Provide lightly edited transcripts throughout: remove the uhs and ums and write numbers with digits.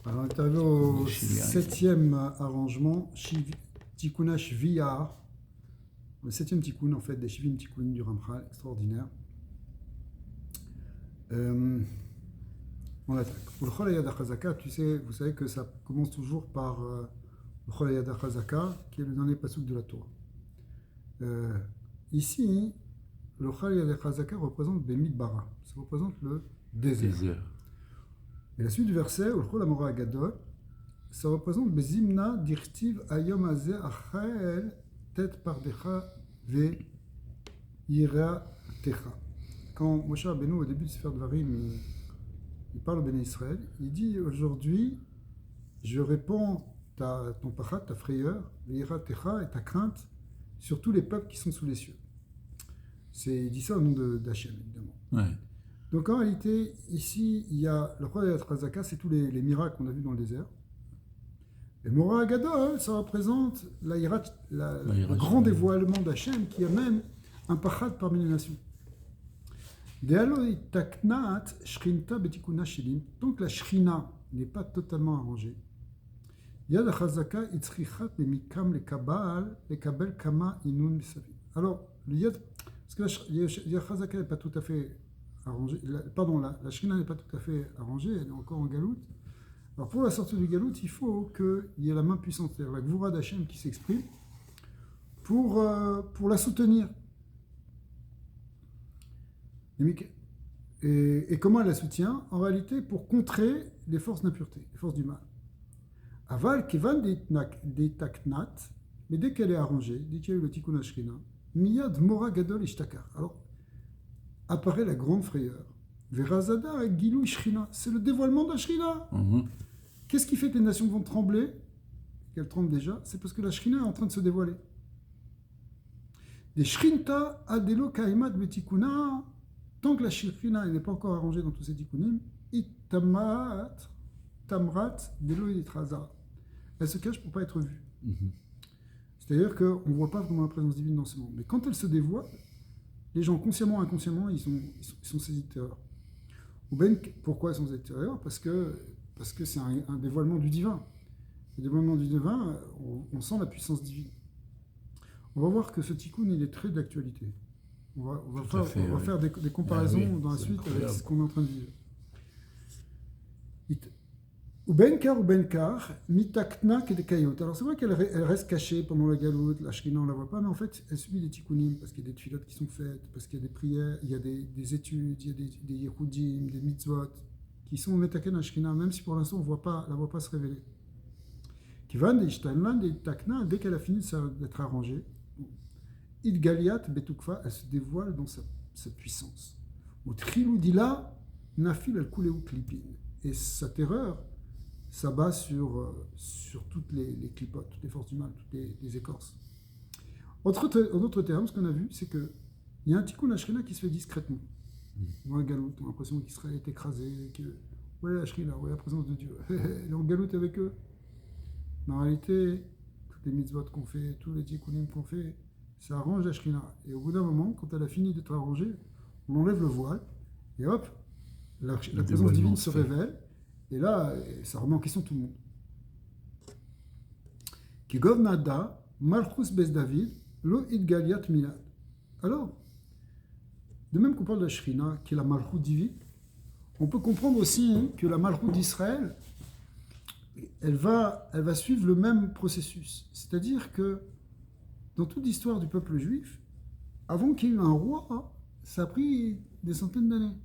Alors, on est arrivé au septième arrangement, Tikkun Shvi'a, le septième Tikkun en fait, des Shivim Tikkun du Ramchal, extraordinaire. On attaque. Pour le Chol Hayad HaChazaka, vous savez que ça commence toujours par le Chol Hayad HaChazaka, qui est le dernier pasuk de la Torah. Ici, le Chol Hayad HaChazaka représente Bemid Bara, ça représente le désert. Et la suite du verset, le Chol Amora Agadol, ça représente Bezimna Dirtiv Ayom Azeh Achael Tet Pardecha Ve Ira Techa. Quand Moshe Rabbeinu, au début de Sefer Dvarim, il parle au Béné Israël, il dit aujourd'hui, je répands ton pachat, ta frayeur, Ve'ira Techa, et ta crainte sur tous les peuples qui sont sous les cieux. Il dit ça au nom d'Hachem, évidemment. Ouais. Donc en réalité, ici, il y a le roi de Hazaka, c'est tous les miracles qu'on a vus dans le désert. Et Mora Agadol, ça représente le grand dévoilement d'Hachem qui amène un pachat parmi les nations. Tant que la shrina n'est pas totalement arrangée, Yad HaChazaka itzrichat lemikam lekabal lekabel kama inun misaviv. Alors, le Yad, parce que la Yad HaChazaka n'est pas tout à fait arrangée, la shrina n'est pas tout à fait arrangée, elle est encore en galoute. Alors pour la sortie du galoute, il faut qu'il y ait la main puissante, c'est-à-dire la Gvura d'Hachem qui s'exprime pour la soutenir. Et comment elle la soutient? En réalité, pour contrer les forces d'impureté, les forces du mal. Aval kevan deitaknat, mais dès qu'elle est arrangée, dès qu'il y a eu le tikkun hashrina, miyad mora gadol ishtakar. Alors apparaît la grande frayeur. Verazada gilou shrina, c'est le dévoilement de la shrina. Qu'est-ce qui fait que les nations vont trembler? Qu'elles tremblent déjà, c'est parce que la shrina est en train de se dévoiler. Des shrinta adelo kaimat betikuna. Tant que la shrina n'est pas encore arrangée dans tous ces tikkunim, itamat tamrat delo itraza. Elle se cache pour ne pas être vue. C'est-à-dire qu'on ne voit pas vraiment la présence divine dans ce monde. Mais quand elle se dévoile, les gens, consciemment ou inconsciemment, ils sont saisis de terreur. Ou bien, pourquoi ils sont saisis de terreur? Parce que c'est un dévoilement du divin. Le dévoilement du divin, on sent la puissance divine. On va voir que ce tikkun, il est très d'actualité. On va faire des comparaisons dans la suite avec ce qu'on est en train de vivre. Ubenkar, mitakna kedekayot. Alors c'est vrai qu'elle reste cachée pendant la galoute, la shrina on la voit pas, mais en fait elle subit des tikkunim parce qu'il y a des tfilotes qui sont faites, parce qu'il y a des prières, il y a des études, il y a des yehudim, des mitzvot qui sont metaken la shrina, même si pour l'instant on la voit pas se révéler. Kivan de ishtaimlan de takna, dès qu'elle a fini d'être arrangée, idgaliat betukfa, elle se dévoile dans sa puissance. Ou triludila nafil al kuleu klipin, et sa terreur s'abat sur toutes les clipotes, toutes les forces du mal, toutes les écorces. En d'autres termes, ce qu'on a vu, c'est qu'il y a un tikkun hashrina qui se fait discrètement. Dans la galoute, on a l'impression qu'Israël est écrasé, que ouais, la hashrina, ouais, la présence de Dieu, elle est en galoute avec eux. Mais en réalité, toutes les mitzvot qu'on fait, tous les tikkunim qu'on fait, ça arrange la hashrina. Et au bout d'un moment, quand elle a fini d'être arrangée, on enlève le voile, et hop, la présence divine se révèle. Et là, ça remet en question tout le monde. Kigov nada, malchus bez David, lo idgaliat milad. Alors, de même qu'on parle de la shrina, qui est la malchut divine, on peut comprendre aussi que la malchut d'Israël, elle va suivre le même processus. C'est-à-dire que dans toute l'histoire du peuple juif, avant qu'il y ait eu un roi, ça a pris des centaines d'années.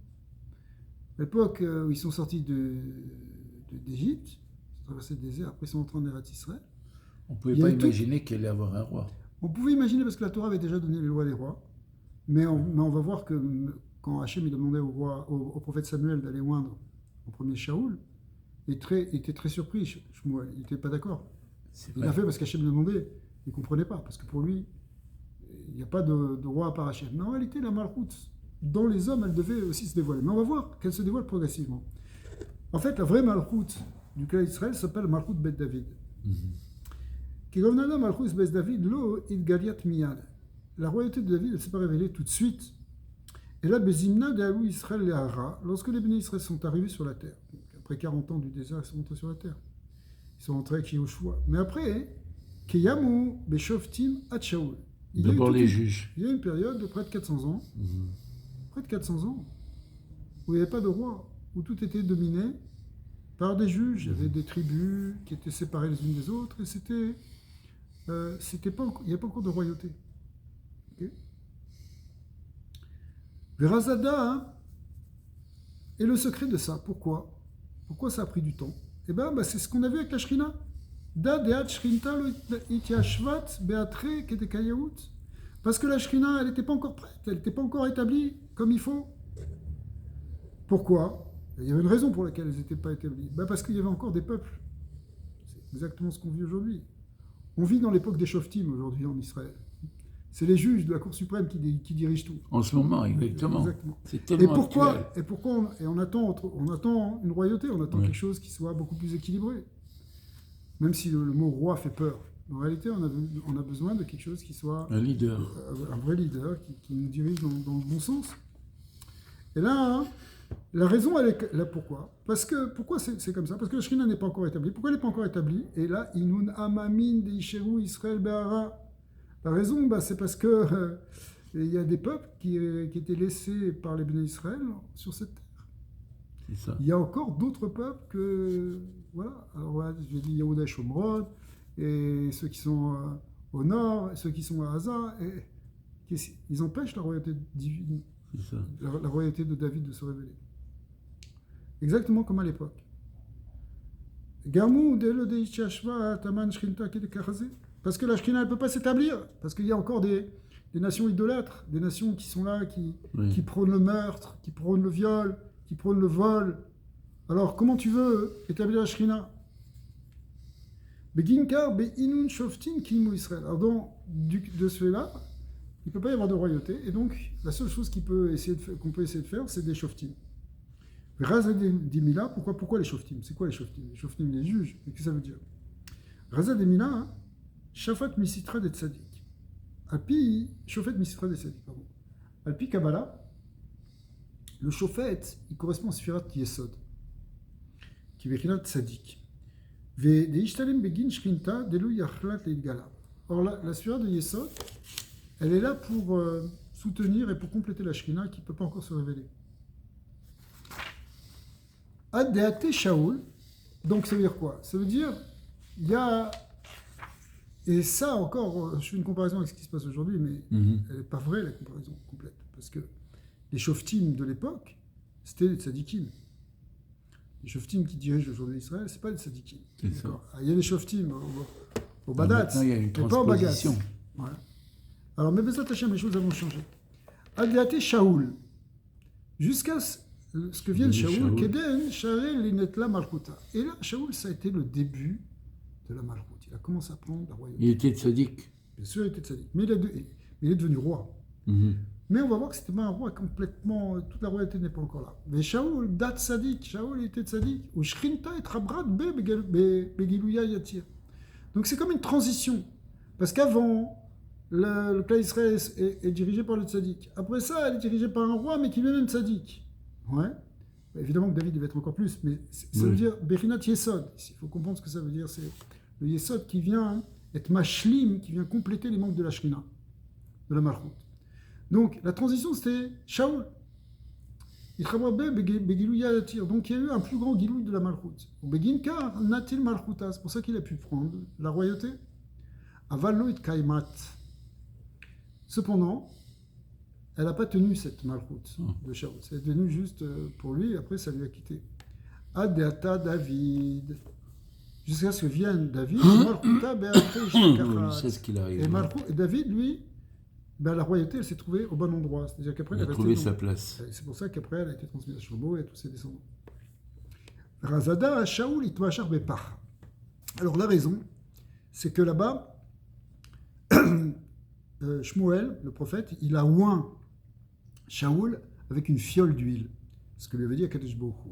À l'époque où ils sont sortis d'Égypte, ils ont traversé le désert, après ils sont entrés en Eretz Israël. On ne pouvait pas imaginer qu'il allait avoir un roi. On pouvait imaginer parce que la Torah avait déjà donné les lois des rois, mais on va voir que quand Hachem il demandait au prophète Samuel d'aller oindre en premier Shaoul, il était très surpris, Shmuel, il n'était pas d'accord. Il l'a fait parce qu'Hachem le demandait, il ne comprenait pas, parce que pour lui, il n'y a pas de roi à part Hachem. Mais en réalité, la malchoute, dans les hommes, elle devait aussi se dévoiler. Mais on va voir qu'elle se dévoile progressivement. En fait, la vraie malchoute du clan d'Israël s'appelle Malchout Bet David. Qui govnada Malchout Bet David, lo idgaliat miyad. La royauté de David, elle ne s'est pas révélée tout de suite. Et là, Bezimna de Alou Israël et Hara, lorsque les bénis Israël sont arrivés sur la terre. Donc, après 40 ans du désert, ils sont rentrés sur la terre. Ils sont rentrés avec Yehoshua. Mais après, Keyamu Beshoftim at Shaul. D'abord les juges. Il y a une période de près de 400 ans, près de 400 ans, où il n'y avait pas de roi, où tout était dominé par des juges. Il y avait des tribus qui étaient séparées les unes des autres, et il n'y a pas encore de royauté. Okay. Verazada est le secret de ça. Pourquoi ça a pris du temps? Eh bien, c'est ce qu'on a vu avec la Shrina. Parce que la Shrina, elle n'était pas encore prête, elle n'était pas encore établie comme il faut. Pourquoi? Il y avait une raison pour laquelle elles n'étaient pas établies. Parce qu'il y avait encore des peuples. C'est exactement ce qu'on vit aujourd'hui. On vit dans l'époque des Shoftim aujourd'hui en Israël. C'est les juges de la Cour suprême qui dirigent tout. En ce moment, exactement. C'est tellement Et on attend une royauté, on attend quelque chose qui soit beaucoup plus équilibré. Même si le mot roi fait peur. En réalité, on a besoin de quelque chose qui soit un leader. Un vrai leader qui nous dirige dans le bon sens. Et là, la raison, elle est là. Pourquoi c'est comme ça? Parce que la Shrina n'est pas encore établie. Pourquoi elle n'est pas encore établie? Et là, Inun Amamin de Isheru Israël Be'ara. La raison, c'est parce que il y a des peuples qui étaient laissés par les bénis Israël sur cette terre. C'est ça. Il y a encore d'autres peuples que... Voilà. Alors voilà, j'ai dit Yehuda et Shomron, et ceux qui sont au nord, et ceux qui sont à Haza, et ils empêchent la royauté divine, la royauté de David de se révéler. Exactement comme à l'époque. Gamou, Delo de Ishashva, Taman Shrinta, Kedekarazé. Parce que la Shrina ne peut pas s'établir, parce qu'il y a encore des nations idolâtres, des nations qui sont là, qui prônent le meurtre, qui prônent le viol, qui prônent le vol. Alors, comment tu veux établir la Shrina? Beginkar be'inun shoftin kilmu Israël. Alors, de cela, il ne peut pas y avoir de royauté, et donc, la seule chose qu'on peut essayer de faire, c'est des shoftim. Raza Demila, pourquoi les shoftim? C'est quoi les shoftim? Les shoftim, les juges, qu'est-ce que ça veut dire? Raza Demila, Shafat Misitra de Tzadik. Alpi, Shofet Misitra de Tzadik, pardon. Alpi Kabbalah, le Shofet, il correspond à Sfirat Yesod, qui est Bechinat Tzadik. Ve de Ishtalem Begin Shrinta, Delu Yachlat Leidgala. Or, la Sfirat de Yesod, elle est là pour soutenir et pour compléter la Shrina qui ne peut pas encore se révéler. Ad Deate Shaul, donc ça veut dire quoi? Ça veut dire, il y a. Et ça encore, je fais une comparaison avec ce qui se passe aujourd'hui, mais elle n'est pas vraie la comparaison complète. Parce que les shoftim de l'époque, c'était les tzadikim. Les shoftim qui dirigent aujourd'hui Israël, ce n'est pas les tzadikim. Il y a les shoftim au Badatz, mais pas au Bagatz. Voilà. Alors, mais Bezat Hashem, les choses vont changer. Adiate Shaul, jusqu'à ce que vienne Shaul, Keden, Sharel, Linetla, Malchuta. Et là, Shaul, ça a été le début de la Malchut. Il a commencé à prendre la royauté. Il était tzaddik. Bien sûr, il était tzaddik. Mais il est devenu roi. Mais on va voir que ce n'était pas un roi complètement... Toute la royauté n'est pas encore là. Mais Shaul, dat tzaddik. Shaul était tzaddik. Ou Shrinta et Trabrat Begilouya Yatir. Donc c'est comme une transition. Parce qu'avant, le clan Israël est dirigé par le tzaddik. Après ça, elle est dirigée par un roi, mais qui est même tzaddik. Ouais. Évidemment que David devait être encore plus, mais ça veut dire Bechinat Yesod. Il faut comprendre ce que ça veut dire. C'est le Yesod qui vient être mashlim, qui vient compléter les manques de la Shrina, de la Malchut. Donc la transition c'était Shaul. Donc il y a eu un plus grand Gilouï de la Malchut. Beginkar Natil Malchuta, c'est pour ça qu'il a pu prendre la royauté. Avaloit Kaimat. Cependant, elle n'a pas tenu cette Malchut de Shaul. C'est tenu juste pour lui, et après ça lui a quitté. Adeata David. Jusqu'à ce que vienne David, c'est ce qu'il arrive. Et David, lui, la royauté, elle s'est trouvée au bon endroit. C'est-à-dire qu'après, il a trouvé sa place. C'est pour ça qu'après, elle a été transmise à Shlomo et à tous ses descendants. Razada, Shaul, Itmachar Bepar. Alors la raison, c'est que là-bas, Shmuel, le prophète, il a oint Shaul avec une fiole d'huile. Ce que lui avait dit à Kadesh Baruch Hu.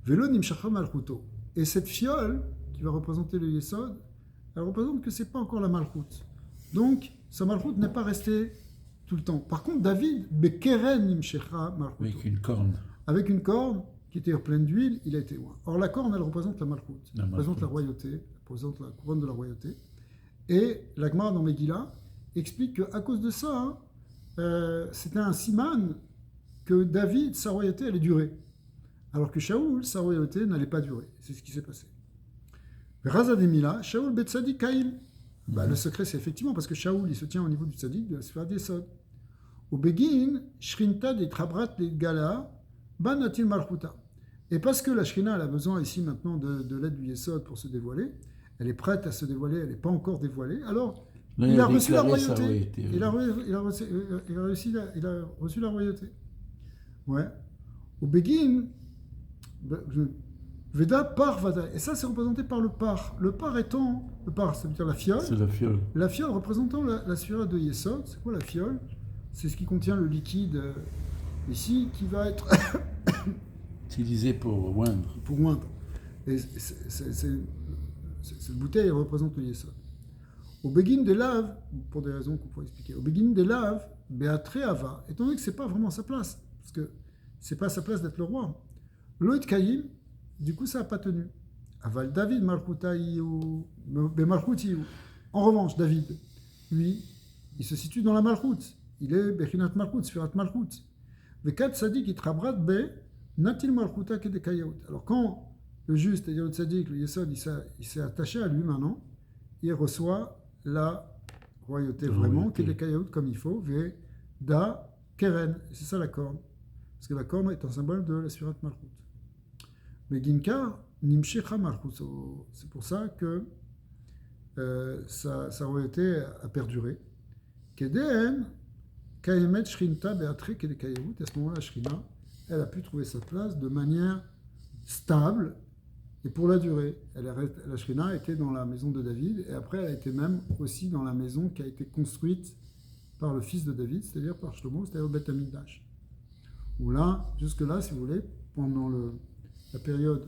Velo nimshacham malchuto. Et cette fiole, qui va représenter le Yesod, elle représente que ce n'est pas encore la Malchut. Donc, sa Malchut n'est pas restée tout le temps. Par contre, David, Bekeren Nimshecha Malchuto. Avec une corne. Avec une corne qui était pleine d'huile, il a été loin. Or, la corne, elle représente la malchoute, La elle représente la malchoute. royauté, elle représente la couronne de la royauté. Et la Gemara dans Megillah explique qu'à cause de ça, c'était un siman que David, sa royauté, allait durer. Alors que Shaoul, sa royauté, n'allait pas durer. C'est ce qui s'est passé. Raza Demila, Shaoul bet Tzadik Kaïm. Le secret, c'est effectivement parce que Shaoul, il se tient au niveau du Tzadik de la sphère d'Yesod. Au Begin, Shrinta de Trabrat de Gala, Banatil Malchuta. Et parce que la Shrina, elle a besoin ici maintenant de l'aide du Yesod pour se dévoiler, elle est prête à se dévoiler, elle n'est pas encore dévoilée, alors Là, il a reçu la déclaré sa royauté. Il a, oui. il a reçu la royauté. Ouais. Au Begin, Veda par Vada. Et ça, c'est représenté par le par. Le par étant, le par, ça veut dire la fiole. C'est la fiole. La fiole représentant la sphère de Yesod. C'est quoi la fiole? C'est ce qui contient le liquide ici qui va être Utilisé pour oindre. pour moindre. Et cette bouteille elle représente le Yesod. Au Begin des laves, pour des raisons qu'on pourrait expliquer, au Begin des laves, Béatré Ava, étant donné que c'est pas vraiment sa place, parce que c'est pas sa place d'être le roi. Loïd Kaïm, du coup ça n'a pas tenu. Aval David Malchoutaïou, Malchoutiou. En revanche, David, lui, il se situe dans la Malchout. Il est Bechinat Malchout, Sfirat Malchout. Vekat Sadik Itrabrat Be, Natil Malchouta Kedekayaut. Alors quand le juste, c'est-à-dire le Tzadik, le Yesod, il s'est attaché à lui maintenant, il reçoit la royauté vraiment, Kedekayaut comme il faut, Ve Da Keren. C'est ça la corne. Parce que la corne est un symbole de la Sfirat Malchout. Mais Ginka, Nimshecha Malchout. C'est pour ça que sa royauté a perduré. Keden, Kaemet Shrinta Beatre Kedekayaut. À ce moment-là, Shrina, elle a pu trouver sa place de manière stable et pour la durée. La Shrina était dans la maison de David et après elle a été même aussi dans la maison qui a été construite par le fils de David, c'est-à-dire par Shlomo, c'est-à-dire Beth Amikdash. Où là, jusque-là, si vous voulez, pendant la période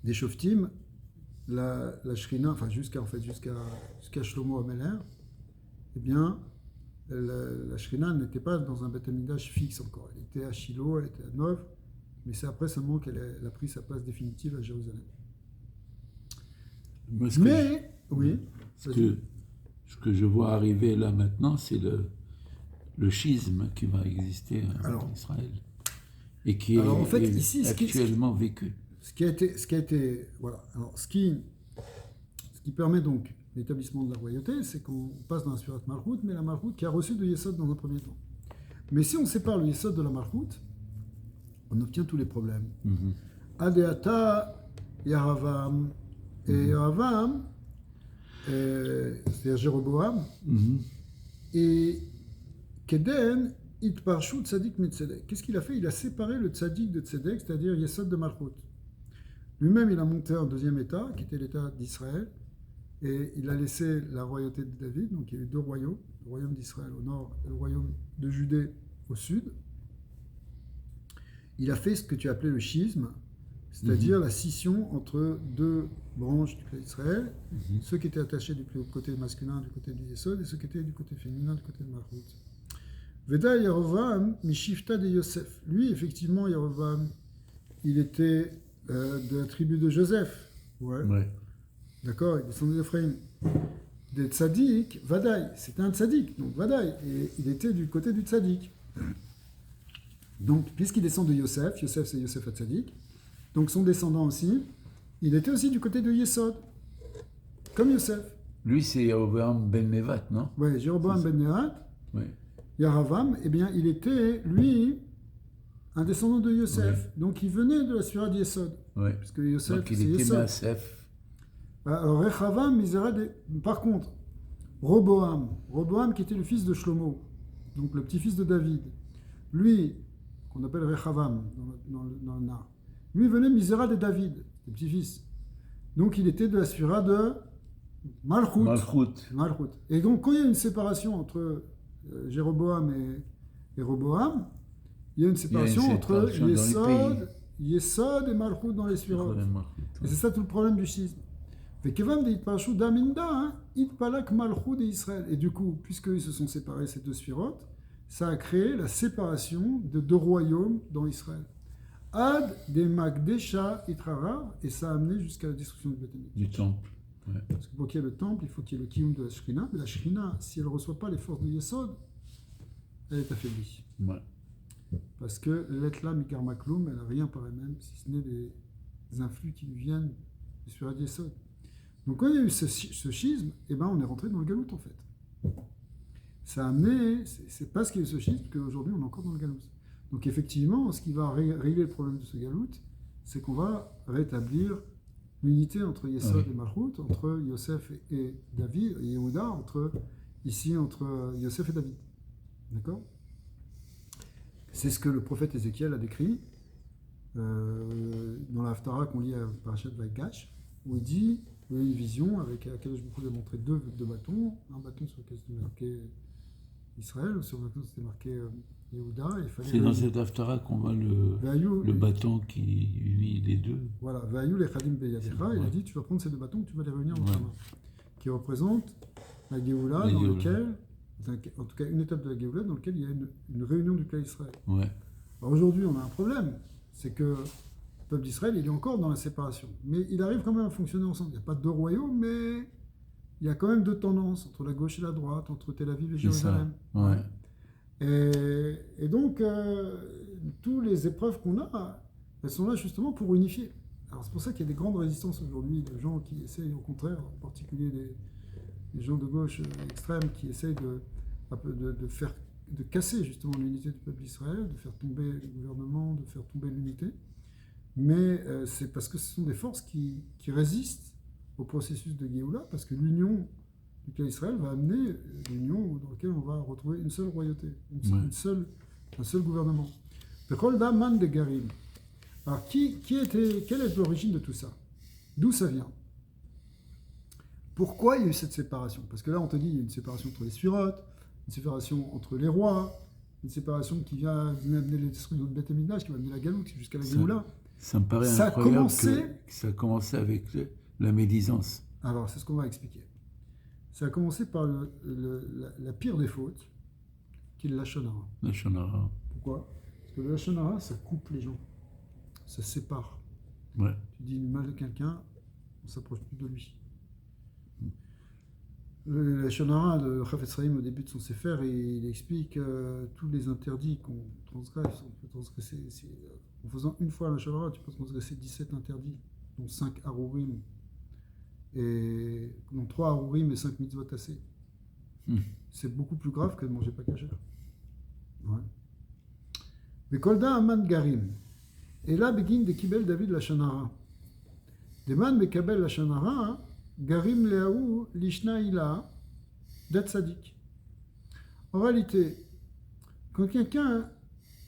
des Shoftim, la Shrina, enfin jusqu'à Shlomo Ameler, eh bien, la Shrina n'était pas dans un Beth Amikdash fixe encore. Elle était à Shiloh, elle était à Nov, mais c'est après seulement qu'elle a pris sa place définitive à Jérusalem. Oui. Ce que je vois arriver là maintenant, c'est le schisme qui va exister en Israël et qui est, en fait, ici, actuellement vécu. Ce qui a été voilà. Alors, ce qui permet donc l'établissement de la royauté, c'est qu'on passe dans la Sfirat Malchut, mais la Malchut qui a reçu de Yesod dans un premier temps. Mais si on sépare le Yesod de la Malchut, on obtient tous les problèmes. Adeata Yaravam et Yaravam, c'est-à-dire Jéroboam, et Keden Itparshu Tzadik Mitzedek. Qu'est-ce qu'il a fait? Il a séparé le Tzadik de Tzedek, c'est-à-dire Yesod de Malchut. Lui-même, il a monté un deuxième état, qui était l'état d'Israël, et il a laissé la royauté de David, donc il y a eu deux royaumes, le royaume d'Israël au nord et le royaume de Judée au sud. Il a fait ce que tu appelais le schisme, c'est-à-dire la scission entre deux branches du peuple d'Israël, ceux qui étaient attachés du côté masculin, du côté du Yesod, et ceux qui étaient du côté féminin, du côté de Malchut. Veda Yerovam, Mishifta de Yosef. Lui, effectivement, Yerovam, il était de la tribu de Joseph. Ouais. D'accord, il descendait d'Ephraïm. Des tzaddik, Vadaï. C'était un tzaddik, donc Vadaï. Et il était du côté du tzaddik. Donc, puisqu'il descend de Yosef, Yosef c'est Yosef HaTzadik, donc son descendant aussi, il était aussi du côté de Yesod, comme Yosef. Lui, c'est Jéroboam ben Nevat, non? Oui, Jéroboam ben Nevat. Oui. Yaravam, eh bien, il était, lui, un descendant de Yosef. Oui. Donc, il venait de la Sphira de Yesod. Oui. Puisque Yosef, donc, il était Maasef. Alors, Rechavam, par contre, Roboam, qui était le fils de Shlomo, donc le petit-fils de David, lui, qu'on appelle Rechavam dans le Nar, lui venait Misera de David, le petit-fils. Donc, il était de la Sphira de Malchut. Et donc, quand il y a une séparation entre Jéroboam et Roboam, il y a une séparation entre Yesod et Malchut dans les Sphirot. Et c'est ça tout le problème du schisme. Et du coup, puisqu'ils se sont séparés, ces deux Sphirot, ça a créé la séparation de deux royaumes dans Israël. Ad des Magdesha Itrarav, et ça a amené jusqu'à la destruction du Beth Amikdash. Du temple. Ouais. Parce que pour qu'il y ait le temple, il faut qu'il y ait le kiyum de la Shrina, mais la Shrina, si elle ne reçoit pas les forces de Yesod, elle est affaiblie. Ouais. Parce que l'Etla Mikar Makloum, elle n'a rien par elle-même, si ce n'est des influx qui lui viennent du Sphirad Yesod. Donc quand il y a eu ce schisme, eh ben, on est rentré dans le galout en fait. Ça a amené, c'est parce qu'il y a eu ce schisme qu'aujourd'hui on est encore dans le galout. Donc effectivement, ce qui va régler le problème de ce galout, c'est qu'on va rétablir l'unité entre Yesod et Malchut, entre Yosef et David, et Yehuda, entre Yosef et David. D'accord ? C'est ce que le prophète Ézéchiel a décrit dans la Haftara qu'on lit à Parashat Vaïgash, où il dit, il y a une vision avec laquelle je vous ai montré deux bâtons, un bâton sur lequel c'était marqué Israël, sur lequel c'était marqué Yehuda. C'est dans cette Haftara qu'on voit le bâton qui unit les deux. Voilà, Vayu le Chadim Beyadecha, il a dit, tu vas prendre ces deux bâtons, tu vas les réunir dans ta main, qui représentent la Géoula, dans laquelle, en tout cas une étape de la Géoula, dans laquelle il y a une réunion du peuple d'Israël. Ouais. Alors aujourd'hui, on a un problème, c'est que le peuple d'Israël, il est encore dans la séparation, mais il arrive quand même à fonctionner ensemble. Il n'y a pas deux royaumes, mais il y a quand même deux tendances, entre la gauche et la droite, entre Tel Aviv et Jérusalem. Ouais. Et donc, toutes les épreuves qu'on a, elles sont là justement pour unifier. Alors c'est pour ça qu'il y a des grandes résistances aujourd'hui, de gens qui essayent au contraire, en particulier les gens de gauche extrême, qui essayent de casser justement l'unité du peuple d'Israël, de faire tomber le gouvernement, de faire tomber l'unité. Mais c'est parce que ce sont des forces qui résistent au processus de Géoula, parce que l'union du peuple d'Israël va amener l'union dans laquelle on va retrouver une seule royauté, un seul gouvernement. Bechol Daman de Garim. Alors, quelle est l'origine de tout ça? D'où ça vient? Pourquoi il y a eu cette séparation? Parce que là, on te dit, il y a une séparation entre les sphirotes, une séparation entre les rois, une séparation qui vient amener les destructions de Beth Amikdash, qui va amener la galoute jusqu'à la Géoula. Ça me paraît incroyable que ça a commencé avec la médisance. Alors, c'est ce qu'on va expliquer. Ça a commencé par la pire des fautes, qui est le Lachon Hara. Lachon Hara. Pourquoi? Parce que le Lachon Hara, ça coupe les gens. Ça sépare. Ouais. Tu dis du mal de quelqu'un, on ne s'approche plus de lui. Le Lachon Hara de Chafetz Chaim, au début de son Sefer, il explique tous les interdits qu'on transgresse. On peut transgresser, en faisant une fois le Lachon Hara, tu peux transgresser 17 interdits, dont 5 Harurim, et dont 3 Harurim et 5 mitzvot assez. C'est beaucoup plus grave que de manger pas kasher. Ouais. Mais Kolda Aman Garim. Et là, begin de Kibel David Lachon Hara. Deman Mekabel Lachon Hara, Garim Leaou Lishna Ila Dat Sadik. En réalité, quand quelqu'un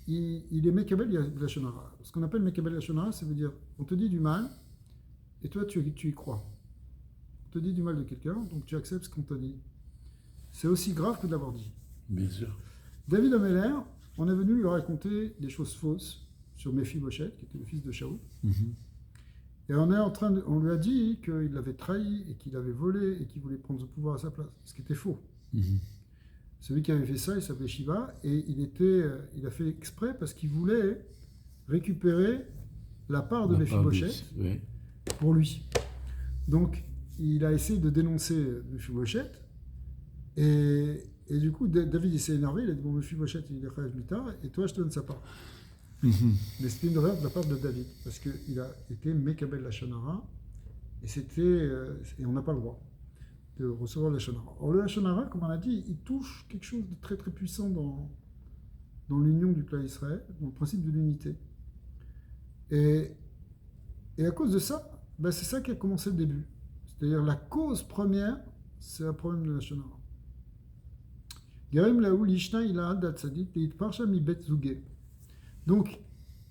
il est Mekabel Lachon Hara, ce qu'on appelle Mekabel Lachon Hara, ça veut dire on te dit du mal et toi tu y crois. On te dit du mal de quelqu'un, donc tu acceptes ce qu'on te dit. C'est aussi grave que de l'avoir dit. Bien sûr. David Ameller, on est venu lui raconter des choses fausses sur Mephibosheth, qui était le fils de Shaoul. Et on lui a dit qu'il l'avait trahi et qu'il avait volé et qu'il voulait prendre le pouvoir à sa place, ce qui était faux. Celui qui avait fait ça, il s'appelait Shiva et il a fait exprès parce qu'il voulait récupérer la part de Mephibosheth pour lui. Donc, il a essayé de dénoncer Mephibosheth et du coup, David il s'est énervé, il a dit bon, Mephibosheth il est Chayav Mita et toi je te donne sa part. Mais c'était une erreur de la part de David, parce qu'il a été Mekabel Lachon Hara, et on n'a pas le droit de recevoir le Lachon Hara. Or le Lachon Hara, comme on a dit, il touche quelque chose de très très puissant dans l'union du peuple d'Israël, dans le principe de l'unité. Et à cause de ça, c'est ça qui a commencé le début. C'est-à-dire la cause première, c'est le problème de Lachon Hara. Garim Laou Lishna Ila Dat Sadik Teit Parsha Mi Bet Zugeh. Donc,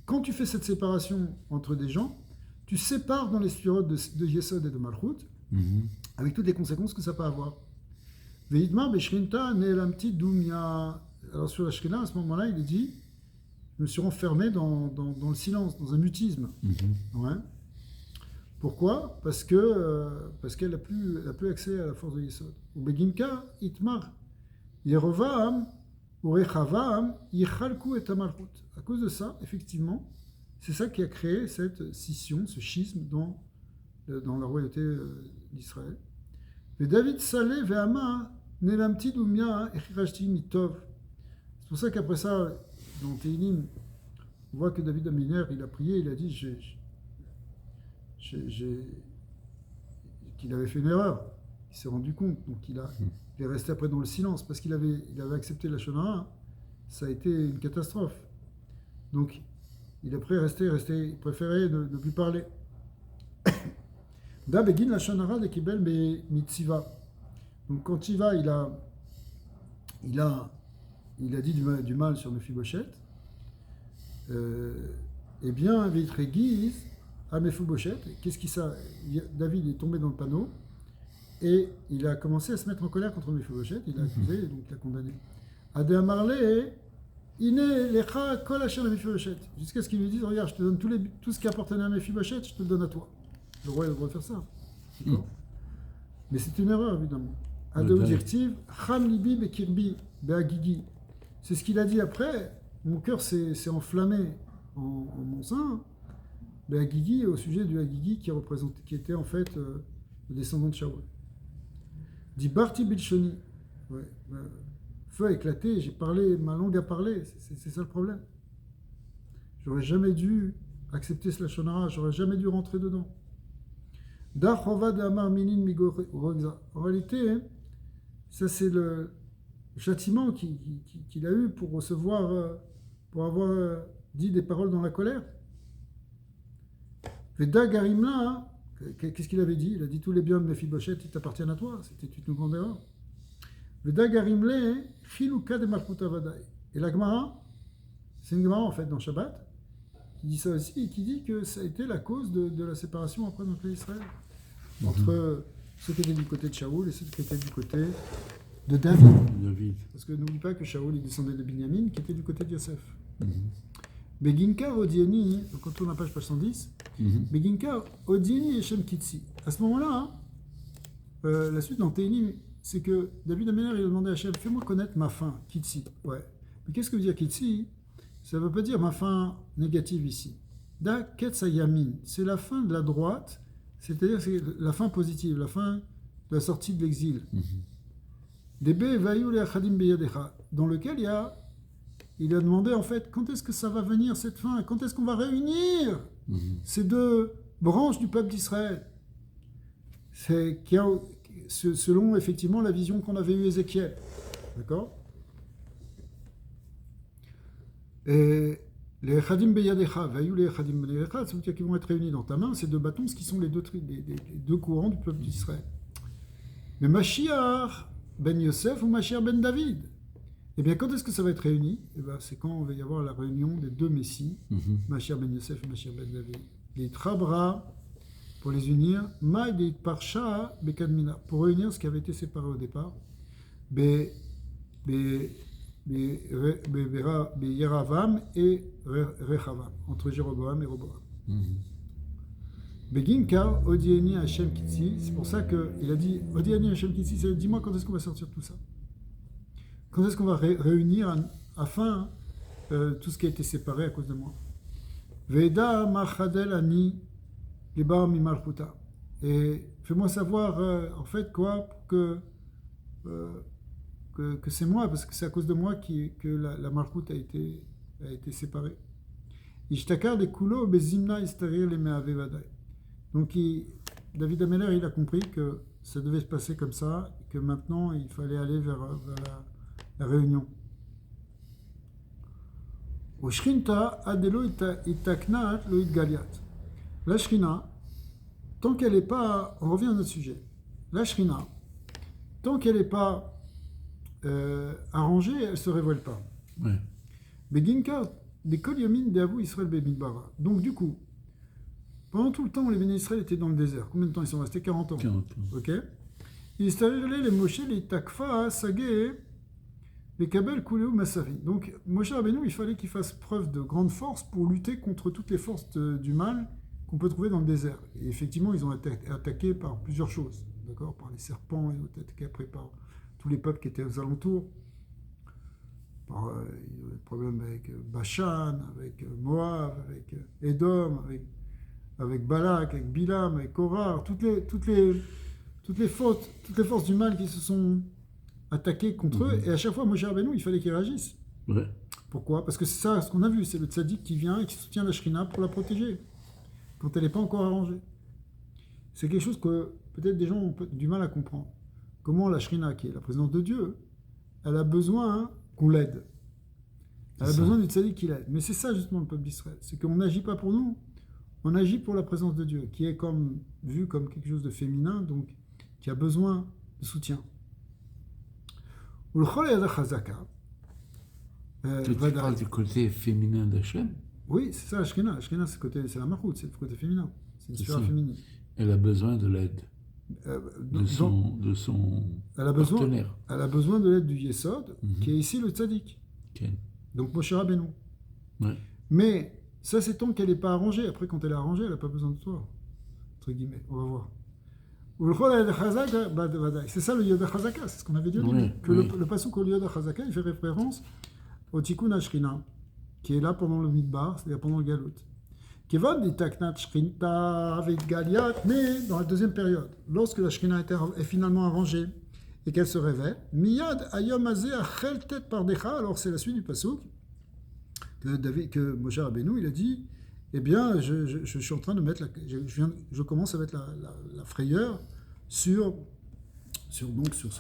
quand tu fais cette séparation entre des gens, tu sépares dans les sphirotes de Yesod et de Malchut, avec toutes les conséquences que ça peut avoir. Ve'idmar beshrinta ne'elamti dumya. Alors sur la Shrina, à ce moment-là, il est dit, je me suis renfermé dans le silence, dans un mutisme. Ouais. Pourquoi? Parce qu'elle n'a plus accès à la force de Yesod. Ou beginka itmar yerovam Urechavam yichalku et malchut. À cause de ça, effectivement, c'est ça qui a créé cette scission, ce schisme dans la royauté d'Israël. Et David Saleh ve'ama nelamti dumia echirashti mitov. C'est pour ça qu'après ça, dans Tehillim, on voit que David Améler, il a prié, il a dit qu'il avait fait une erreur. Il s'est rendu compte, donc il est resté après dans le silence parce qu'il avait accepté la Shonara. Ça a été une catastrophe. Donc il est prêt à rester, il préférait ne plus parler. Da begin la Shonara de Kibel Mitziva. Donc quand il va, il a dit du mal sur Mephibosheth. Eh bien, Vitreguise à Mephibosheth, qu'est-ce qui ça? David est tombé dans le panneau et il a commencé à se mettre en colère contre Mephibosheth. Il l'a accusé et donc l'a condamné. Ade Amarle, Iné lecha kol asher Mephibosheth. Jusqu'à ce qu'il lui dise, regarde, je te donne tout ce qui appartenait à Mephibosheth, je te le donne à toi. Le roi a le droit de faire ça. Mais c'est une erreur, évidemment. Adou dirtiv, Cham libi bekirbi beagigi. C'est ce qu'il a dit après. Mon cœur s'est enflammé en mon sein. Beagigi, au sujet du Agigi qui était en fait le descendant de Shaul. Dit Barti Bilshoni. Ouais, feu a éclaté, j'ai parlé, ma langue a parlé. C'est ça le problème. J'aurais jamais dû accepter ce Lashonara, j'aurais jamais dû rentrer dedans. En réalité, ça c'est le châtiment qu'il a eu pour recevoir, pour avoir dit des paroles dans la colère. Veda Garimla, qu'est-ce qu'il avait dit? Il a dit tous les biens de Mephibosheth, ils t'appartiennent à toi. C'était une grande erreur. Veda Garimle, Chiluka de Malchuta Vadaï. Et la Gemara, c'est une Gemara en fait dans Shabbat, qui dit ça aussi, et qui dit que ça a été la cause de la séparation après dans le pays d'Israël. Entre ceux qui étaient du côté de Shaoul et ceux qui étaient du côté de David. Parce que n'oublie pas que Shaoul il descendait de Binyamin, qui était du côté de Yosef. Beginka Odieni, donc on tourne la page 110, Beginka Odieni et Shem Kitsi. À ce moment-là, la suite dans Tehillim, c'est que David Améler il a demandé à Hachem, fais-moi connaître ma fin, Kitsi. Ouais. Mais qu'est-ce que veut dire Kitsi? Ça ne veut pas dire ma fin négative ici. Da Ketsayamin, c'est la fin de la droite, c'est-à-dire c'est la fin positive, la fin de la sortie de l'exil. Debe Vayu le Achadim Beyadecha, dans lequel il a demandé en fait quand est-ce que ça va venir cette fin, quand est-ce qu'on va réunir ces deux branches du peuple d'Israël. C'est selon effectivement la vision qu'on avait eue Ézéchiel. D'accord? Et les Chadim Beyadecha, Vayu les Chadim Beyadecha, ça veut dire qu'ils vont être réunis dans ta main, ces deux bâtons, ce qui sont les deux courants du peuple d'Israël. Mais Mashiach ben Yosef ou Mashiach ben David. Eh bien, quand est-ce que ça va être réuni? Eh bien, c'est quand on va y avoir la réunion des deux Messies, Mashiach ben Yosef et Mashiach ben David. Les Trabra, pour les unir, Maïd Parsha Bekadmina, pour réunir ce qui avait été séparé au départ, Yeravam et Rechavam, entre Jéroboam et Roboam. Beginka, Odieni Hashem Kitsi, c'est pour ça qu'il a dit Odieni Hashem Kitsi, c'est dis-moi quand est-ce qu'on va sortir tout ça? Quand est-ce qu'on va réunir afin tout ce qui a été séparé à cause de moi? Veda Machadel Ani Libar Mimalchuta. Et fais-moi savoir en fait quoi que c'est moi, parce que c'est à cause de moi que la Malchut a été séparée. Ishtakar de Kulo Bezimna Istarir les Meave Vadaï. Donc David Améler, il a compris que ça devait se passer comme ça, que maintenant il fallait aller vers la réunion. Au Shrinta, Adelo Itaknat Loïd Galiat. La Shrina, tant qu'elle n'est pas. On revient à notre sujet. La Shrina, tant qu'elle n'est pas arrangée, elle ne se révèle pas. Beginka, des Kol Yamin de Avou Israël Bemidbara. Donc, du coup, pendant tout le temps où les Béné Israël étaient dans le désert, combien de temps ils sont restés? 40 ans. 40 ans. Ok. Ils s'arrêtaient les Moshe, les Takfa, Sagé, les Kabel, Kouleu, Massari. Donc, Moshe Rabbeinu, il fallait qu'il fasse preuve de grande force pour lutter contre toutes les forces du mal qu'on peut trouver dans le désert. Et effectivement, ils ont été attaqués par plusieurs choses. D'accord? Par les serpents, ils ont été attaqués après par tous les peuples qui étaient aux alentours. Il y a des problèmes avec Bashan, avec Moab, avec Édom, avec Balak, avec Bilam, avec Korah, toutes les forces du mal qui se sont attaquées contre eux. Et à chaque fois, Moshe Rabbeinu, il fallait qu'il réagisse. Ouais. Pourquoi? Parce que c'est ça, ce qu'on a vu, c'est le tzaddik qui vient et qui soutient la Shrina pour la protéger, quand elle n'est pas encore arrangée. C'est quelque chose que peut-être des gens ont du mal à comprendre. Comment la Shrina, qui est la présence de Dieu, elle a besoin qu'on l'aide. Elle a besoin du tzaddik qui l'aide. Mais c'est ça justement le peuple d'Israël. C'est qu'on n'agit pas pour nous, on agit pour la présence de Dieu, qui est vu comme quelque chose de féminin, donc qui a besoin de soutien. Tu parles du côté féminin d'Hachem? Oui, c'est ça, la Shrina. La Shrina, c'est la Malchut, c'est le côté féminin. C'est une sphère féminine. Elle a besoin de l'aide de son partenaire. Elle a besoin de l'aide du Yesod, qui est ici le Tzaddik. Okay. Donc Moshe Rabbeinu. Ouais. Mais ça, c'est tant qu'elle n'est pas arrangée. Après, quand elle est arrangée, elle n'a pas besoin de toi. Entre guillemets, on va voir. C'est ça le Yod HaChazaka, c'est ce qu'on avait dit au début. Le pasuk au Yod HaChazaka, il fait référence au Tikkun HaShrina, qui est là pendant le Midbar, c'est-à-dire pendant le Galut. Kevon dit Taknat Shrinta avec Galiat, mais dans la deuxième période, lorsque la Shrina est finalement arrangée et qu'elle se révèle, Miyad Ayom Azeh Achel Tet Pardecha, alors c'est la suite du pasuk que Moshe Rabbeinu, il a dit, eh bien, je suis en train de mettre, je commence à mettre la frayeur sur ceux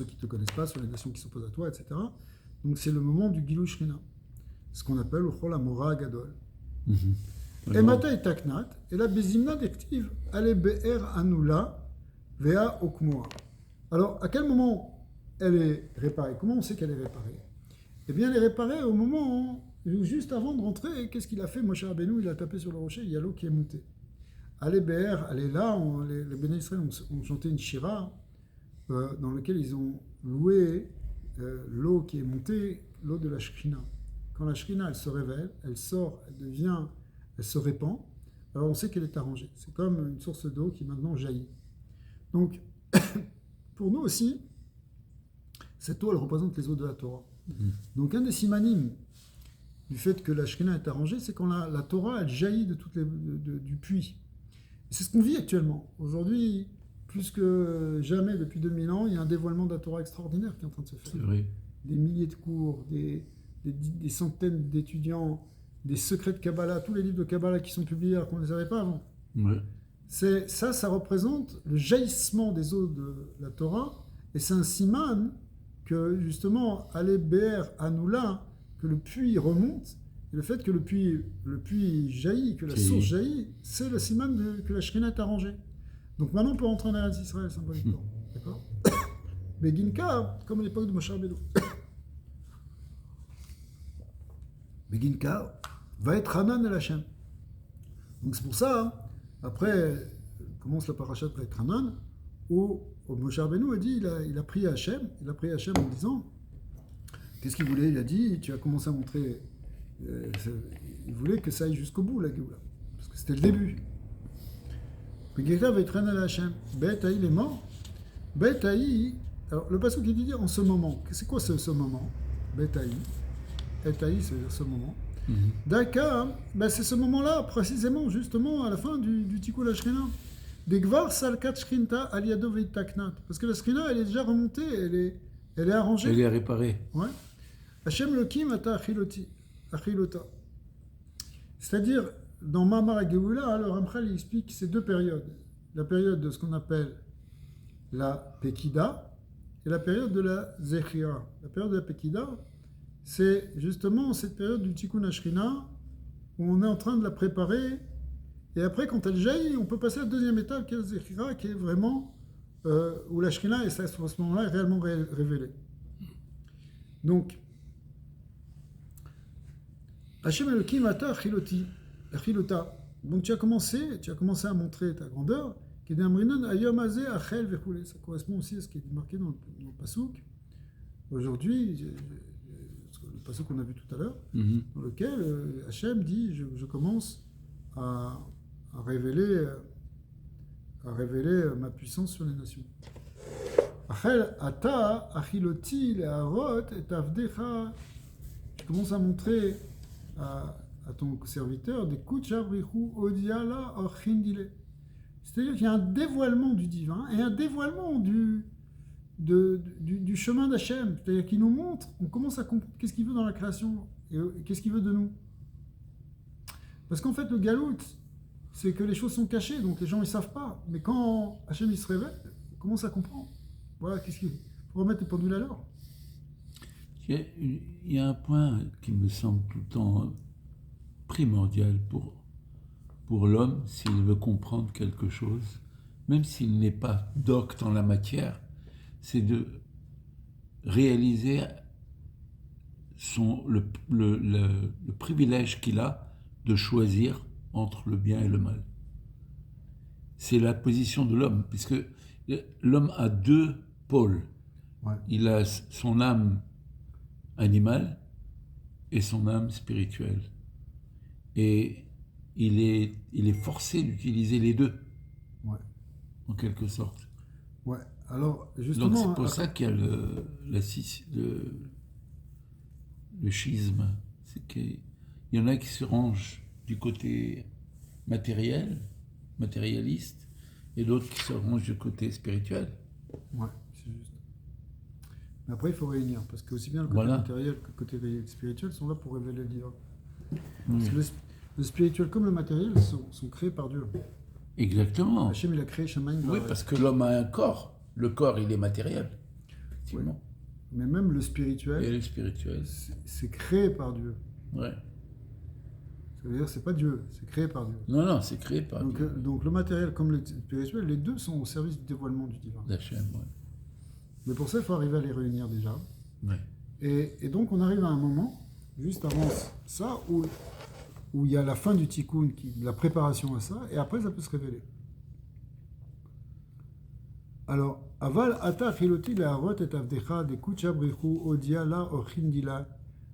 qui ne te connaissent pas, sur les nations qui s'opposent à toi, etc. Donc c'est le moment du Gilou Shrina, ce qu'on appelle le Chol HaMorah Gadol. Et Mata et Taknat, et la Bezimna d'active, Ale Be'er Anula, Vea Okmoa. Alors, à quel moment elle est réparée? Comment on sait qu'elle est réparée? Eh bien, elle est réparée au moment où, juste avant de rentrer, qu'est-ce qu'il a fait? Moshe Rabbeinu, il a tapé sur le rocher, il y a l'eau qui est montée. Ale Be'er, elle est là, les Béné Israël ont chanté une shira, dans laquelle ils ont loué l'eau qui est montée, l'eau de la Shrina. Quand la Shrina, elle se révèle, elle sort, elle se répand, alors on sait qu'elle est arrangée. C'est comme une source d'eau qui maintenant jaillit. Donc, pour nous aussi, cette eau, elle représente les eaux de la Torah. Donc, un des simanim du fait que la Shrina est arrangée, c'est quand la Torah, elle jaillit du puits. Et c'est ce qu'on vit actuellement. Aujourd'hui, plus que jamais, depuis 2000 ans, il y a un dévoilement de la Torah extraordinaire qui est en train de se faire. C'est vrai. Des milliers de cours, des centaines d'étudiants, des secrets de Kabbalah, tous les livres de Kabbalah qui sont publiés alors qu'on ne les avait pas avant. Ouais. Ça représente le jaillissement des eaux de la Torah, et c'est un siman que justement, aller Be'er Anula, que le puits remonte, et le fait que le puits jaillit, que la source jaillit, c'est le siman que la Shrina est arrangée. Donc maintenant, on peut rentrer en Eretz Israël symboliquement. D'accord? Mais Ginka, comme à l'époque de Moshe Rabbeinu. Mais Ginka va être Hanan el Hashem. Donc c'est pour ça, après, commence la parashat va être Hanan, où Moshe Rabbeinu a dit, il a prié Hashem, en disant, qu'est-ce qu'il voulait? Il a dit, tu as commencé à montrer, il voulait que ça aille jusqu'au bout, la Géoula, parce que c'était le début. Mais Ginka va être Hanan el Hashem. Bet Haï, il est mort. Bet Haï, alors le passage qui dit en ce moment, c'est quoi ce moment? Bet Haï. Bet Haï, c'est ce moment. D'accord, ben c'est ce moment-là, précisément, justement, à la fin du Tikkun HaShrina. Degvar salkat shrinta aliado veitaknat. Parce que la Shrina, elle est déjà remontée, elle est arrangée. Elle est réparée. Ouais. Hashem Lokim ata achilota. C'est-à-dire, dans Mamar HaGeoula, le Ramchal explique ces deux périodes. La période de ce qu'on appelle la Pekida et la période de la Zechira. La période de la Pekida, c'est justement cette période du Tikkun HaShrina où on est en train de la préparer, et après, quand elle jaillit, on peut passer à la deuxième étape qui est la Zechira, qui est vraiment où la Shrina, et ça, à ce moment-là, est réellement révélée. Donc, Hashem Elokim ata achilota. Donc tu as commencé à montrer ta grandeur, qui est d'Amrinan ayom azeh achel vechule. Ça correspond aussi à ce qui est marqué dans le pasuk. Aujourd'hui, le pasuk qu'on a vu tout à l'heure, dans lequel Hashem dit, je commence à révéler ma puissance sur les nations. Achel ata achiloti leharot et avdecha commences à montrer à ton serviteur des kuchabrichu odiala orchindile. C'est-à-dire qu'il y a un dévoilement du divin et un dévoilement du chemin d'Hachem. C'est-à-dire qu'il nous montre, on commence à comprendre qu'est-ce qu'il veut dans la création et qu'est-ce qu'il veut de nous. Parce qu'en fait, le galout, c'est que les choses sont cachées, donc les gens ne savent pas. Mais quand Hachem il se révèle, on commence à comprendre. Voilà, qu'est-ce qu'il faut remettre les pendules à l'heure. Il y a un point qui me semble tout le temps primordial pour l'homme, s'il veut comprendre quelque chose, même s'il n'est pas docte en la matière, c'est de réaliser le privilège qu'il a de choisir entre le bien et le mal. C'est la position de l'homme, puisque l'homme a deux pôles. Ouais. Il a son âme animale et son âme spirituelle. Et il est forcé d'utiliser les deux, Ouais. en quelque sorte. Ouais. Alors, justement... Donc c'est pour ça qu'il y a le schisme. C'est qu'il y en a qui se rangent du côté matérialiste, et d'autres qui se rangent du côté spirituel. Ouais, c'est juste. Mais après, il faut réunir, parce que aussi bien le côté matériel que le côté spirituel sont là pour révéler le divin. Parce que le spirituel comme le matériel sont créés par Dieu. Exactement. Hachem, il a créé Shamaim. Oui, parce que l'homme a un corps. Le corps, il est matériel. Effectivement. Ouais. Mais même le spirituel, et le spirituel, c'est créé par Dieu. Ouais. Ça veut dire c'est pas Dieu, c'est créé par Dieu. Non, c'est créé par Dieu. Donc le matériel comme le spirituel, les deux sont au service du dévoilement du divin. D'Hachem, ouais. Mais pour ça, il faut arriver à les réunir déjà. Ouais. Et donc on arrive à un moment, juste avant ça, où il y a la fin du tikkun, la préparation à ça, et après ça peut se révéler. Alors, aval ata chiloti leharot et avdecha de kucha brichu odia la ochindila.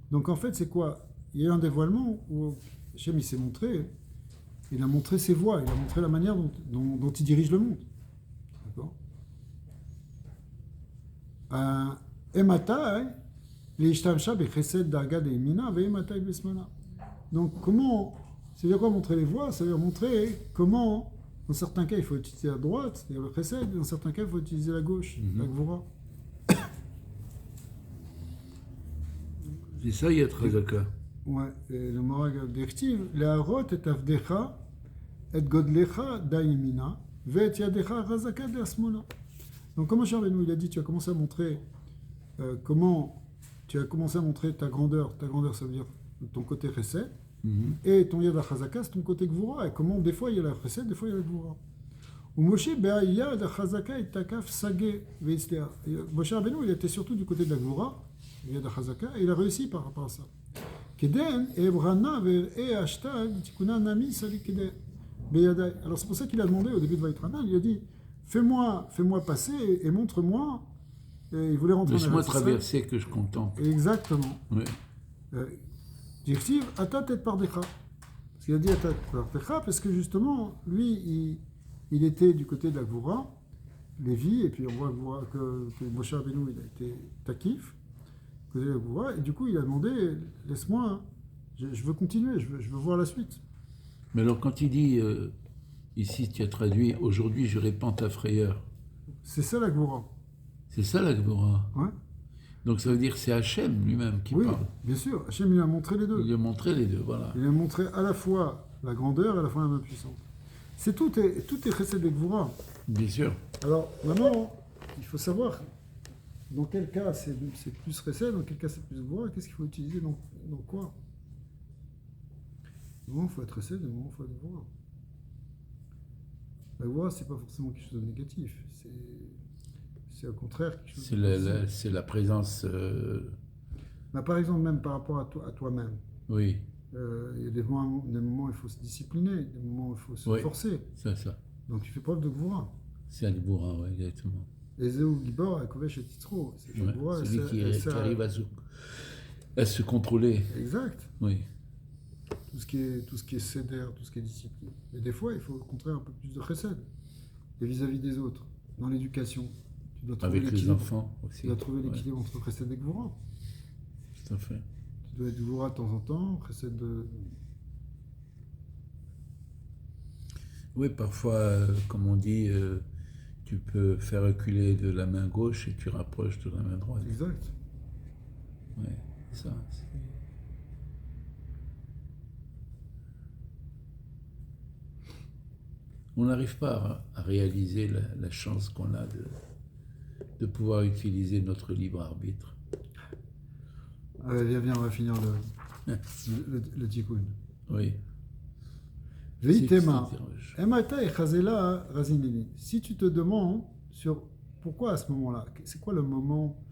Donc en fait, c'est quoi? Il y a eu un dévoilement où Hachem il s'est montré, il a montré ses voies, il a montré la manière dont il dirige le monde. D'accord? Ematai leishtamsha bechesed darga de imina ve'ematai besmana. Donc comment, c'est-à-dire quoi montrer les voies? Ça veut dire montrer comment, dans certains cas il faut utiliser la droite, c'est-à-dire le chesed, dans certains cas il faut utiliser la gauche, la gvura. C'est ça, il y a Tzedaka. Ouais, et le morag d'Echtiv, leharot et avdecha et godlecha daimina ve'et yadecha razaka de asmona. Donc comment Moshe Rabbeinu il a dit, tu as commencé à montrer ta grandeur ça veut dire ton côté chesed, et ton yad achazaka c'est ton côté gvura, et comment des fois il y a la chesed, des fois il y a la gvura. Ou Moshe be'ayad achazaka et takaf sage ve'istea. Moshe Rabbeinu il était surtout du côté de la gvura, yad achazaka, et il a réussi par rapport à ça. Keden ebrana ve'e hashtag tikuna nami sali keden beyadai. Alors c'est pour ça qu'il a demandé au début de Vaïtranan, il a dit fais-moi passer et montre-moi. Et il voulait rentrer. Laisse-moi traverser que je contemple. Exactement. Oui. Directive Atat et Pardecha. Parce qu'il a dit Atat et Pardecha parce que justement, lui, il était du côté de la Gvura, Lévi, et puis on voit que Moshe Rabbeinu, il a été Takif, côté de la Gvura, et du coup, il a demandé laisse-moi, je veux continuer, je veux voir la suite. Mais alors, quand il dit, ici, tu as traduit, aujourd'hui, je répands ta frayeur. C'est ça la Gvura. C'est ça la Gvura. Ouais. Donc ça veut dire que c'est Hachem lui-même qui parle. Oui, bien sûr. Hachem, il a montré les deux. Il a montré les deux, voilà. Il a montré à la fois la grandeur et à la fois la main puissante. Tout est chesed et gvura. Bien sûr. Alors, maintenant, il faut savoir dans quel cas c'est plus chesed, dans quel cas c'est plus gvura, qu'est-ce qu'il faut utiliser dans quoi. Au moment il faut être chesed, au moment il faut être gvura. La gvura, c'est pas forcément quelque chose de négatif. C'est au contraire quelque chose c'est la présence. Bah, par exemple, même par rapport à toi-même. Oui. Il y a des moments où il faut se discipliner, des moments où il faut se forcer. C'est ça. Donc tu fais preuve de gvura. C'est un gvura, oui, exactement. Et Zéou Gibor, Akovesh et Titro. C'est celui qui arrive à se contrôler. Exact. Oui. Tout ce qui est cédère, tout ce qui est discipline. Mais des fois, il faut au contraire un peu plus de chesed. Et vis-à-vis des autres, dans l'éducation. Avec les enfants aussi. Tu dois trouver l'équilibre entre chesed et gvura. Tout à fait. doit être Gvura de temps en temps, Chesed de... Oui, parfois, comme on dit, tu peux faire reculer de la main gauche et tu rapproches de la main droite. Exact. Oui, ça. On n'arrive pas à réaliser la chance qu'on a de pouvoir utiliser notre libre arbitre. Viens, on va finir le tikkun. Oui. Veitema, Emata et Chazela Razinini. Si tu te demandes sur pourquoi à ce moment-là, c'est quoi le moment,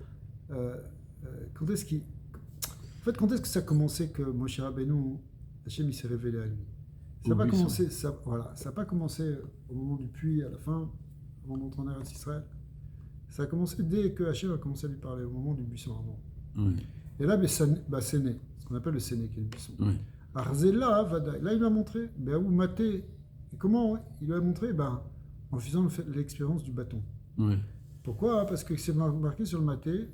quand est-ce que ça a commencé que Moshe Rabbeinu, Hachem il s'est révélé à lui? Ça n'a pas commencé, ça a pas commencé au moment du puits à la fin, avant d'entrer en Eretz Israël. Ça a commencé dès que Hachem a commencé à lui parler, au moment du buisson avant. Oui. Et là, Séné, ce qu'on appelle le Séné, qui est le buisson. Oui. Arzela, Vadaï. Là, il lui a montré, où Maté. Et comment il lui a montré? En faisant l'expérience du bâton. Oui. Pourquoi? Parce que c'est marqué sur le Maté,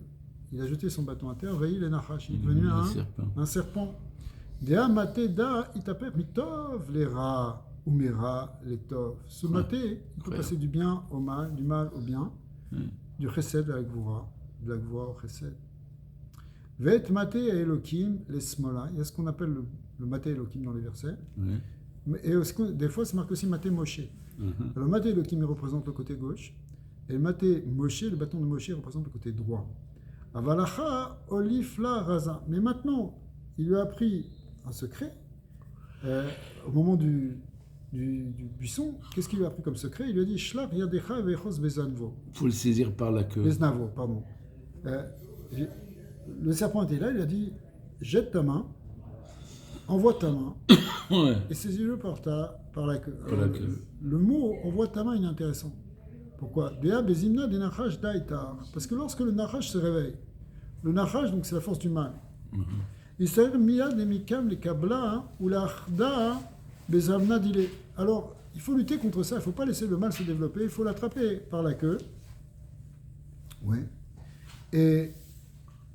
il a jeté son bâton à terre, Veil et Nachash, il est devenu un serpent. Dea Maté, Da, Itaper, Mitov, les rats, ou Mira, les tov. Ce Maté, il peut passer du bien au mal, du mal au bien, du Chesed à la Gvura, de la Gvura au Chesed. Vet Maté et Elohim, les Smola. Il y a ce qu'on appelle le Maté Elohim dans les versets. Oui. Et des fois, c'est marqué aussi Maté Moshe. Alors, Maté Elohim représente le côté gauche. Et le Maté Moshe, le bâton de Moshe, représente le côté droit. Avalacha Olifla Raza. Mais maintenant, il lui a appris un secret. Au moment du buisson, qu'est-ce qu'il lui a appris comme secret? Il lui a dit Shlach Yadecha Vechos Bezanvo. Il faut le saisir par la queue. Beznavo, pardon. Le serpent était là, il a dit jette ta main, envoie ta main, et saisis-le par la queue. Le mot envoie ta main, il est intéressant. Pourquoi? Dea bezimna de nachash daïtar. Parce que lorsque le nachash se réveille, le nachash, donc c'est la force du mal, il s'appelle miyad et mikam les kabla ou la achda bezamna dile. Alors, il faut lutter contre ça, il ne faut pas laisser le mal se développer, il faut l'attraper par la queue. Oui. Et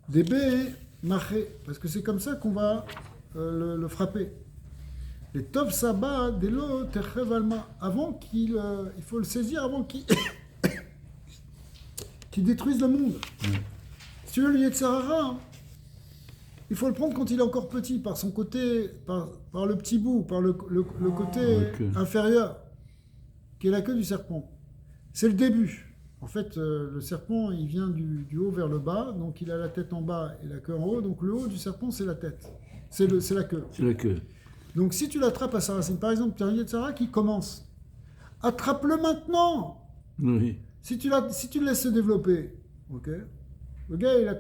des baies marchés, parce que c'est comme ça qu'on va le frapper. Les tov sabah de l'eau terchevalma, avant il faut le saisir avant qu'il détruise le monde. Si tu veux le Yetzirah, il faut le prendre quand il est encore petit, par son côté, par le petit bout, par le côté inférieur, qui est la queue du serpent. C'est le début. En fait, le serpent, il vient du haut vers le bas, donc il a la tête en bas et la queue en haut, donc le haut du serpent, c'est la tête, c'est la queue. C'est la queue. Donc si tu l'attrapes à sa racine, par exemple, tu as un Yetzirah qui commence, attrape-le maintenant. Oui. Si tu le laisses se développer, ok, le gars, il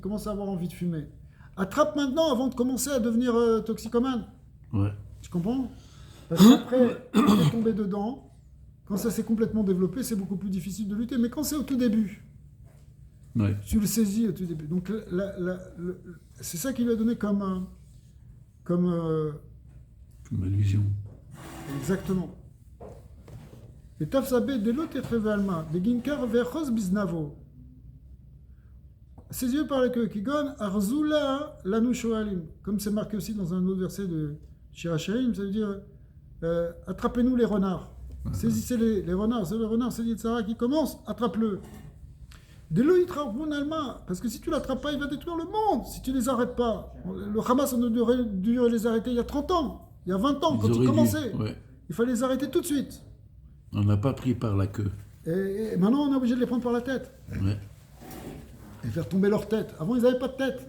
commence à avoir envie de fumer. Attrape maintenant avant de commencer à devenir toxicomane. Ouais. Tu comprends? Parce qu'après, quand tu es tombé dedans, quand ça s'est complètement développé, c'est beaucoup plus difficile de lutter. Mais quand c'est au tout début, tu le saisis au tout début. Donc c'est ça qui lui a donné comme allusion. Exactement. Et Tafsabé de l'autre Alma, de Ginkar Verchos Biznavo. Ses yeux par la queue, Kigon Arzula Lanu Shoalim. Comme c'est marqué aussi dans un autre verset de Shirachaim, ça veut dire attrapez-nous les renards. Saisissez les renards. C'est le renard, c'est Yitzhara qui commence, attrape-le. De l'Oïtra Alma, parce que si tu l'attrapes pas, il va détruire le monde si tu les arrêtes pas. Le Hamas, on aurait dû les arrêter il y a 30 ans, il y a 20 ans, quand ils commençaient. Il fallait les arrêter tout de suite. On n'a pas pris par la queue. Et maintenant, on est obligé de les prendre par la tête. Et faire tomber leur tête. Avant, ils n'avaient pas de tête.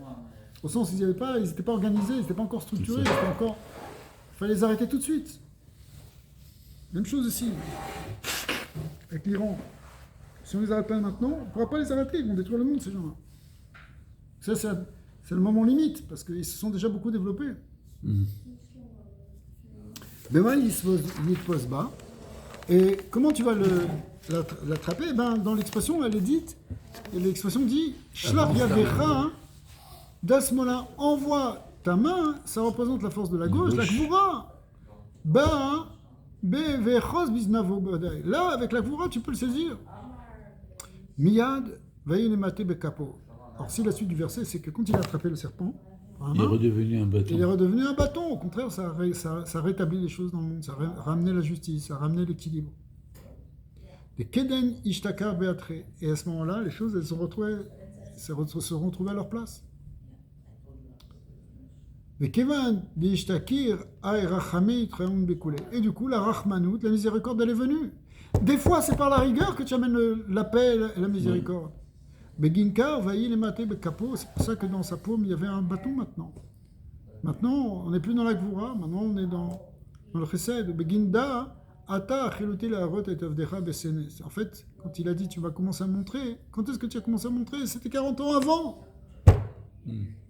Au sens, ils n'étaient pas organisés, ils n'étaient pas encore structurés. Il fallait les arrêter tout de suite. Même chose ici, avec l'Iran. Si on les arrête pas maintenant, on ne pourra pas les arrêter, ils vont détruire le monde, ces gens-là. Ça, c'est le moment limite, parce qu'ils se sont déjà beaucoup développés. Bema, il se pose bas. Et comment tu vas l'attraper? Dans l'expression, elle est dite, et l'expression dit Shlach yadecha dasmola, envoie ta main, ça représente la force de la gauche, la gvura. Là, avec la gvura, tu peux le saisir. Miyad, vayine maté bekapo. Alors, si la suite du verset, c'est que quand il a attrapé le serpent, Il est redevenu un bâton. Il est redevenu un bâton. Au contraire, ça rétablit les choses dans le monde, ça a ramené la justice, ça a ramené l'équilibre. Des Keden Ishtakar Beatre. Et à ce moment-là, les choses, elles se sont retrouvées à leur place. Et du coup, la Rahmanout, la miséricorde, elle est venue. Des fois, c'est par la rigueur que tu amènes la paix et la miséricorde. Beginkar, vaï les maté, bekapo. C'est pour ça que dans sa paume, il y avait un bâton maintenant. Maintenant, on n'est plus dans la Gvoura, maintenant on est dans le Chesed. Beginda, ata, achiluti la rot et avdecha besene. En fait, quand il a dit tu vas commencer à montrer, quand est-ce que tu as commencé à montrer? C'était 40 ans avant.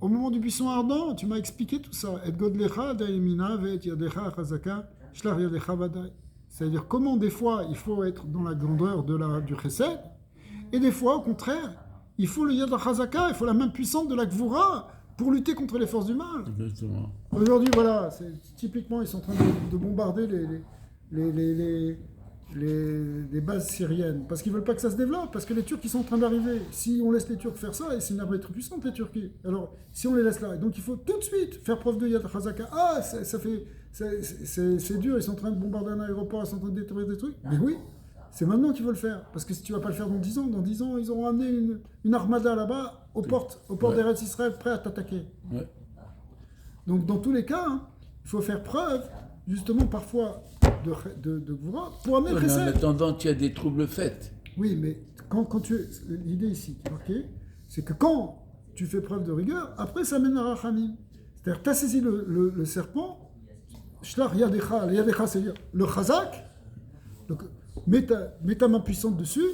Au moment du buisson ardent, tu m'as expliqué tout ça. Et godlecha daimina ve yadecha chazaka shlach yadecha vadai. C'est-à-dire comment des fois il faut être dans la grandeur du chesed, et des fois au contraire, il faut le yad chazaka, il faut la main puissante de la gvura pour lutter contre les forces du mal. Exactement. Aujourd'hui, voilà, typiquement ils sont en train de bombarder les bases syriennes, parce qu'ils ne veulent pas que ça se développe, parce que les Turcs ils sont en train d'arriver. Si on laisse les Turcs faire ça, et c'est une armée très puissante les Turcs, alors si on les laisse là, donc il faut tout de suite faire preuve de Yad Khazaka. Ah, c'est dur, ils sont en train de bombarder un aéroport, ils sont en train de détruire des trucs. Mais oui, c'est maintenant qu'il faut le faire, parce que si tu ne vas pas le faire dans 10 ans, ils auront amené une armada là-bas, aux portes d'Eretz Israël, prêts à t'attaquer. Ouais. Donc dans tous les cas, il faut faire preuve, justement parfois, de Gvura pour amener le Mais en Chesed. attendant, tu as des troubles faits. Oui, mais l'idée ici qui est marquée, c'est que quand tu fais preuve de rigueur, après ça mène à Rachamim. C'est-à-dire, tu as saisi le serpent, Shlach Yadecha, le Yadecha, c'est-à-dire le Chazak, donc mets ta main puissante dessus,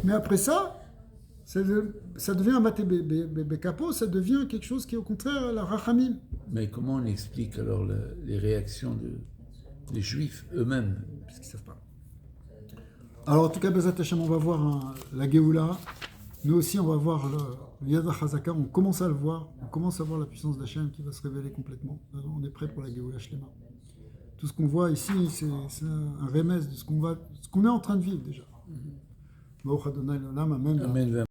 mais après ça devient un maté bekapo, ça devient quelque chose qui est au contraire la Rachamim. Mais comment on explique alors les réactions des Juifs eux-mêmes? Parce qu'ils ne savent pas. Alors en tout cas, Bezat Hashem, on va voir la Géoula. Nous aussi, on va voir le Yad HaChazaka. On commence à le voir. On commence à voir la puissance d'Hachem qui va se révéler complètement. Alors, on est prêt pour la Géoula Shlema. Tout ce qu'on voit ici, c'est un remèze de ce qu'on est en train de vivre déjà. Baruch Adonai L'Olam, Amen. Amen.